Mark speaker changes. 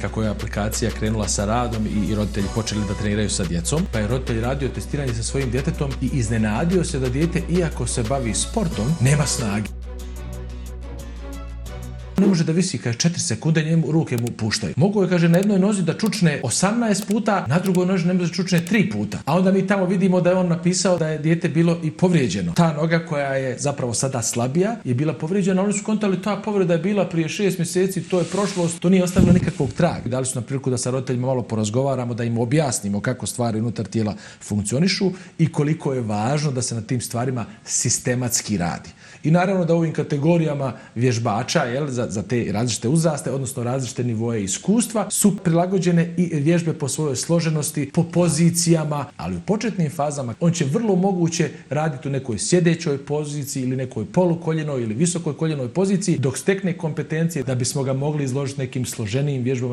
Speaker 1: Kako je aplikacija krenula sa radom i roditelji počeli da treniraju sa djecom, pa je roditelj radio testiranje sa svojim djetetom i iznenadio se da dijete, iako se bavi sportom, nema snage. Ne može da visi, kaže 4 sekunde, ruke mu puštaju. Mogu je, kaže, na jednoj nozi da čučne 18 puta, na drugoj nozi ne može da čučne 3 puta. A onda mi tamo vidimo da je on napisao da je dijete bilo i povrijeđeno. Ta noga koja je zapravo sada slabija je bila povrijeđena, oni su kontali ta povreda je bila prije 6 mjeseci, to je prošlost, to nije ostavilo nikakvog traga. Dali su nam priliku da sa roditeljima malo porazgovaramo, da im objasnimo kako stvari unutar tijela funkcionišu i koliko je važno da se na tim stvarima sistematski radi. I naravno da u ovim kategorijama vježbača, za te različite uzraste, odnosno različite nivoje iskustva, su prilagođene i vježbe po svojoj složenosti, po pozicijama, ali u početnim fazama on će vrlo moguće raditi u nekoj sjedećoj poziciji ili nekoj polukoljenoj ili visokoj koljenoj poziciji dok stekne kompetencije da bismo ga mogli izložiti nekim složenijim vježbama.